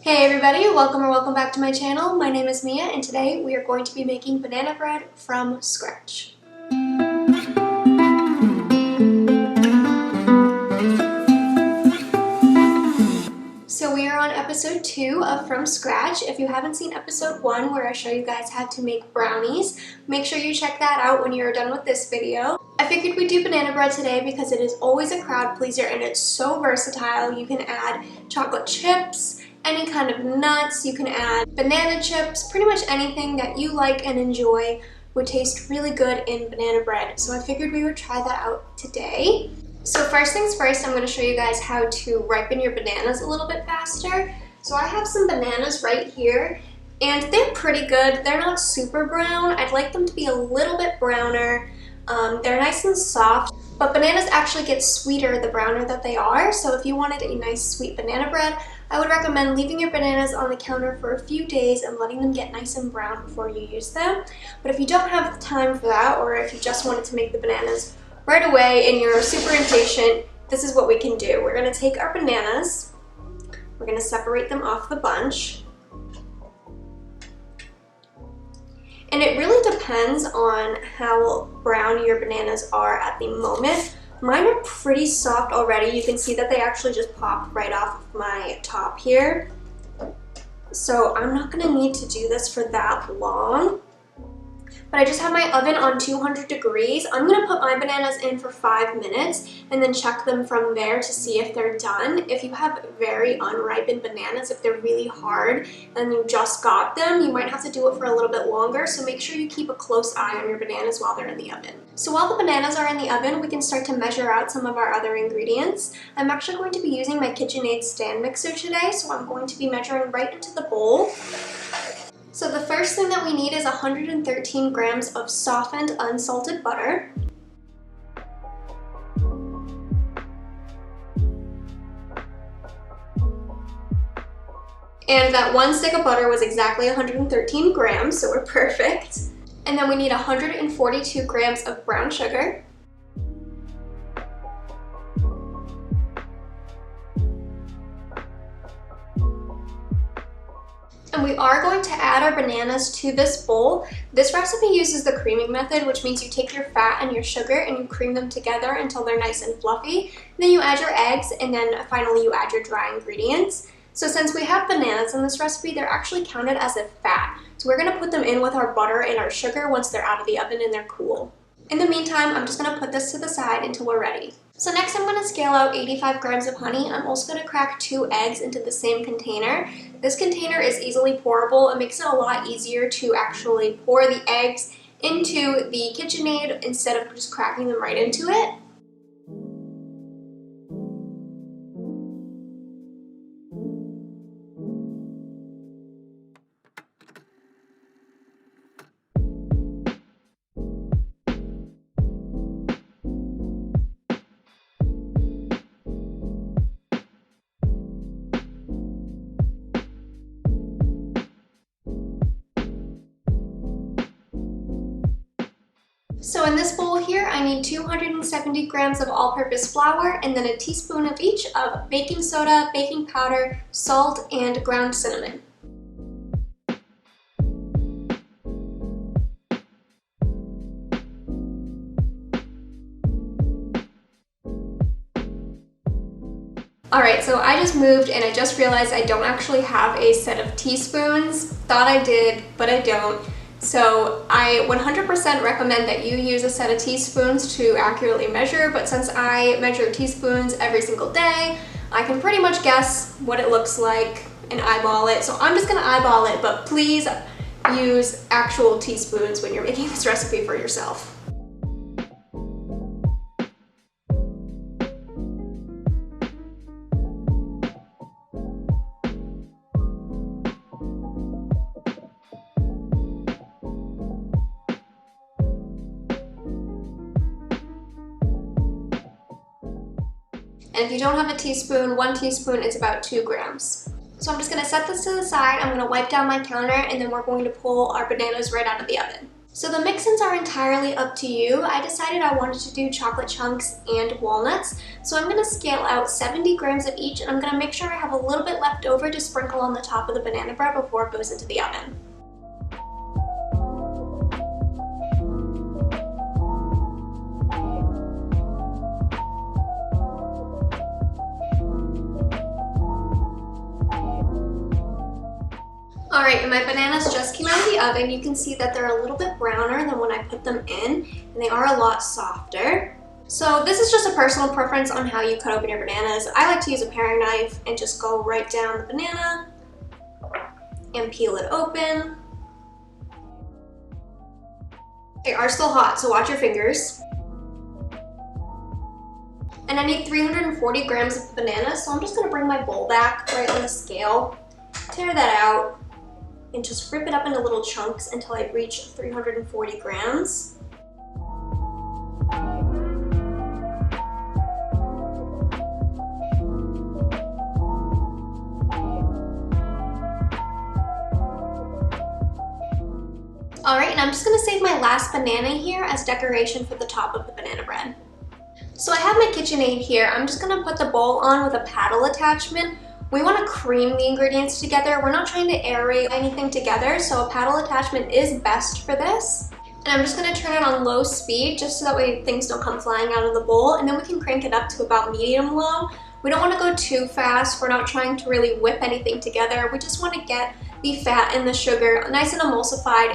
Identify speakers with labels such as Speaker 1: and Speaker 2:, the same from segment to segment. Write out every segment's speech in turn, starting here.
Speaker 1: Hey everybody, welcome back to my channel. My name is Mia and today we are going to be making banana bread from scratch. So we are on episode 2 of From Scratch. If you haven't seen episode 1 where I show you guys how to make brownies, make sure you check that out when you're done with this video. I figured we'd do banana bread today because it is always a crowd pleaser and it's so versatile. You can add chocolate chips, any kind of nuts, you can add banana chips, pretty much anything that you like and enjoy would taste really good in banana bread. So I figured we would try that out today. So first things first, I'm going to show you guys how to ripen your bananas a little bit faster. So I have some bananas right here and they're pretty good. They're not super brown. I'd like them to be a little bit browner. They're nice and soft, but bananas actually get sweeter the browner that they are. So if you wanted a nice sweet banana bread, I would recommend leaving your bananas on the counter for a few days and letting them get nice and brown before you use them. But if you don't have the time for that, or if you just wanted to make the bananas right away and you're super impatient, this is what we can do. We're going to take our bananas, we're going to separate them off the bunch. And it really depends on how brown your bananas are at the moment. Mine are pretty soft already. You can see that they actually just popped right off of my top here. So I'm not gonna need to do this for that long. But I just have my oven on 200 degrees. I'm gonna put my bananas in for 5 minutes and then check them from there to see if they're done. If you have very unripened bananas, if they're really hard and you just got them, you might have to do it for a little bit longer. So make sure you keep a close eye on your bananas while they're in the oven. So while the bananas are in the oven, we can start to measure out some of our other ingredients. I'm actually going to be using my KitchenAid stand mixer today, so I'm going to be measuring right into the bowl. So the first thing that we need is 113 grams of softened unsalted butter. And that one stick of butter was exactly 113 grams, so we're perfect. And then we need 142 grams of brown sugar. And we are going to add our bananas to this bowl. This recipe uses the creaming method, which means you take your fat and your sugar and you cream them together until they're nice and fluffy. Then you add your eggs and then finally you add your dry ingredients. So since we have bananas in this recipe, they're actually counted as a fat. So we're gonna put them in with our butter and our sugar once they're out of the oven and they're cool. In the meantime, I'm just gonna put this to the side until we're ready. So next I'm gonna scale out 85 grams of honey. I'm also gonna crack 2 eggs into the same container. This container is easily pourable. It makes it a lot easier to actually pour the eggs into the KitchenAid instead of just cracking them right into it. So in this bowl here, I need 270 grams of all-purpose flour and then a teaspoon of each of baking soda, baking powder, salt, and ground cinnamon. Alright, so I just moved and I just realized I don't actually have a set of teaspoons. Thought I did, but I don't. So I 100% recommend that you use a set of teaspoons to accurately measure, but since I measure teaspoons every single day, I can pretty much guess what it looks like and eyeball it. So I'm just gonna eyeball it, but please use actual teaspoons when you're making this recipe for yourself. And if you don't have a teaspoon, 1 teaspoon is about 2 grams. So I'm just gonna set this to the side, I'm gonna wipe down my counter, and then we're going to pull our bananas right out of the oven. So the mix-ins are entirely up to you. I decided I wanted to do chocolate chunks and walnuts. So I'm gonna scale out 70 grams of each, and I'm gonna make sure I have a little bit left over to sprinkle on the top of the banana bread before it goes into the oven. Alright, and my bananas just came out of the oven. You can see that they're a little bit browner than when I put them in, and they are a lot softer. So this is just a personal preference on how you cut open your bananas. I like to use a paring knife and just go right down the banana and peel it open. They are still hot, so watch your fingers. And I need 340 grams of bananas, so I'm just gonna bring my bowl back right on the scale, tear that out, and just rip it up into little chunks until I reach 340 grams. Alright, and I'm just gonna save my last banana here as decoration for the top of the banana bread. So I have my KitchenAid here. I'm just gonna put the bowl on with a paddle attachment. We want to cream the ingredients together. We're not trying to aerate anything together, so a paddle attachment is best for this. And I'm just going to turn it on low speed just so that way things don't come flying out of the bowl, and then we can crank it up to about medium low. We don't want to go too fast. We're not trying to really whip anything together. We just want to get the fat and the sugar nice and emulsified.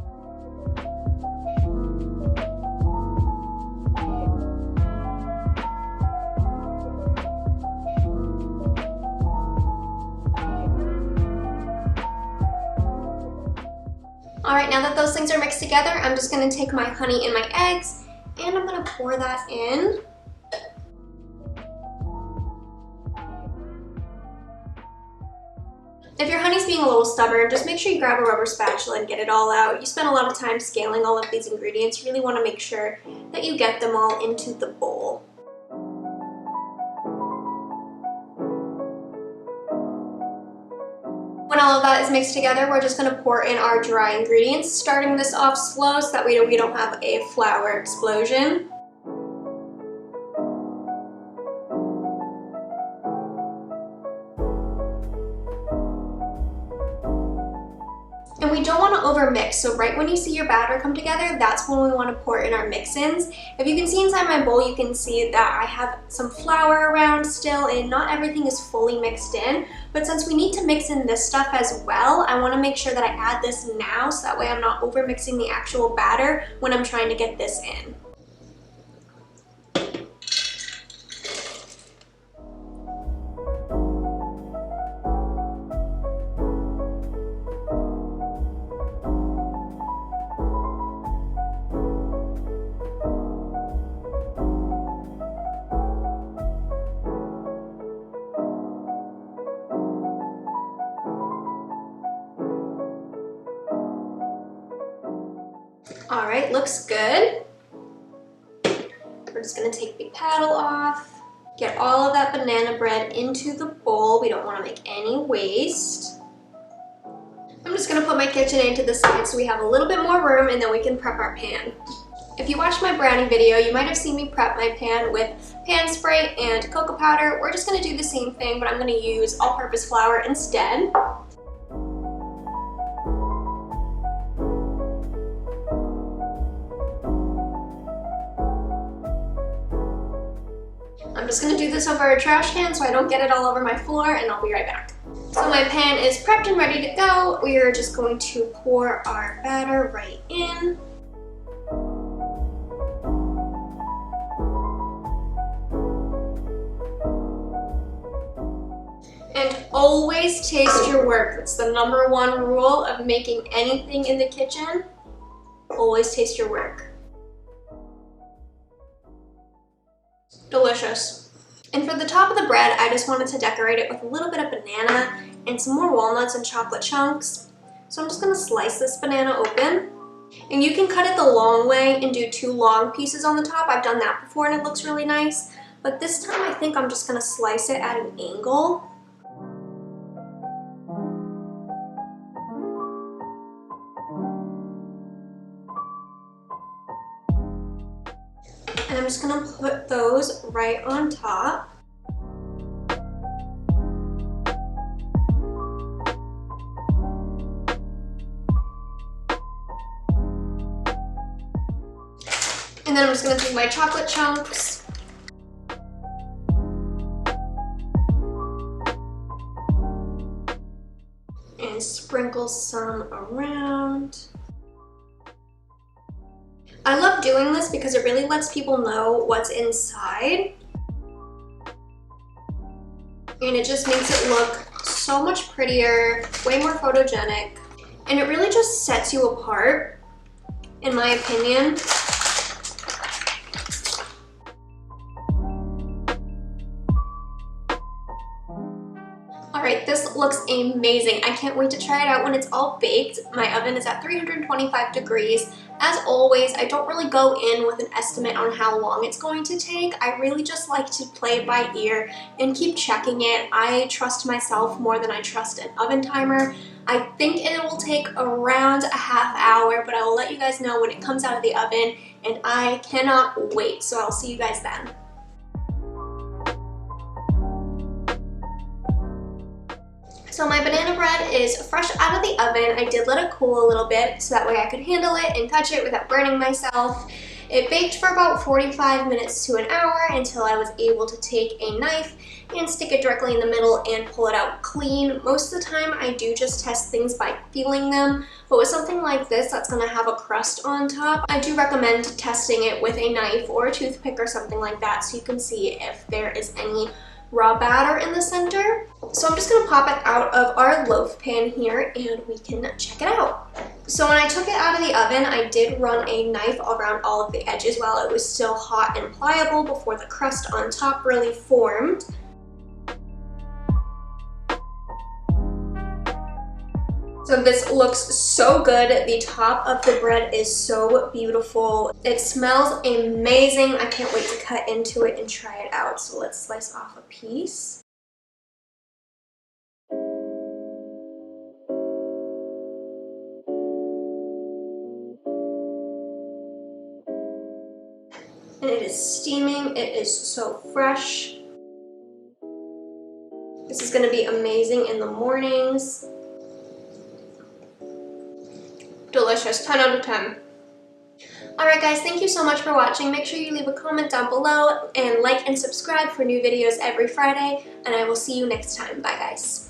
Speaker 1: Alright, now that those things are mixed together, I'm just going to take my honey and my eggs, and I'm going to pour that in. If your honey's being a little stubborn, just make sure you grab a rubber spatula and get it all out. You spend a lot of time scaling all of these ingredients. You really want to make sure that you get them all into the bowl. When all of that is mixed together, we're just going to pour in our dry ingredients, starting this off slow so that we don't have a flour explosion. And we don't want to overmix, so right when you see your batter come together, that's when we want to pour in our mix-ins. If you can see inside my bowl, you can see that I have some flour around still, and not everything is fully mixed in. But since we need to mix in this stuff as well, I want to make sure that I add this now so that way I'm not overmixing the actual batter when I'm trying to get this in. Alright, looks good. We're just going to take the paddle off, get all of that banana bread into the bowl. We don't want to make any waste. I'm just going to put my KitchenAid to the side so we have a little bit more room, and then we can prep our pan. If you watched my brownie video, you might have seen me prep my pan with pan spray and cocoa powder. We're just going to do the same thing, but I'm going to use all-purpose flour instead. I'm just going to do this over a trash can so I don't get it all over my floor, and I'll be right back. So my pan is prepped and ready to go. We are just going to pour our batter right in. And always taste your work. That's the #1 rule of making anything in the kitchen. Always taste your work. Delicious. And for the top of the bread, I just wanted to decorate it with a little bit of banana and some more walnuts and chocolate chunks. So I'm just going to slice this banana open. And you can cut it the long way and do 2 long pieces on the top. I've done that before and it looks really nice. But this time I think I'm just going to slice it at an angle. I'm just gonna put those right on top. And then I'm just gonna take my chocolate chunks. And sprinkle some around. I love doing this because it really lets people know what's inside. And it just makes it look so much prettier, way more photogenic. And it really just sets you apart, in my opinion. Alright, this looks amazing. I can't wait to try it out when it's all baked. My oven is at 325 degrees. As always, I don't really go in with an estimate on how long it's going to take. I really just like to play it by ear and keep checking it. I trust myself more than I trust an oven timer. I think it will take around a half hour, but I will let you guys know when it comes out of the oven, and I cannot wait. So I'll see you guys then. So my banana bread is fresh out of the oven. I did let it cool a little bit so that way I could handle it and touch it without burning myself. It baked for about 45 minutes to an hour until I was able to take a knife and stick it directly in the middle and pull it out clean. Most of the time I do just test things by feeling them, but with something like this that's going to have a crust on top, I do recommend testing it with a knife or a toothpick or something like that so you can see if there is any raw batter in the center. So I'm just going to pop it out of our loaf pan here and we can check it out. So when I took it out of the oven, I did run a knife around all of the edges while it was still hot and pliable before the crust on top really formed. So this looks so good. The top of the bread is so beautiful. It smells amazing. I can't wait to cut into it and try it out. So let's slice off a piece. And it is steaming. It is so fresh. This is going to be amazing in the mornings. Delicious, 10 out of 10. Alright guys, thank you so much for watching. Make sure you leave a comment down below and like and subscribe for new videos every Friday, and I will see you next time. Bye guys.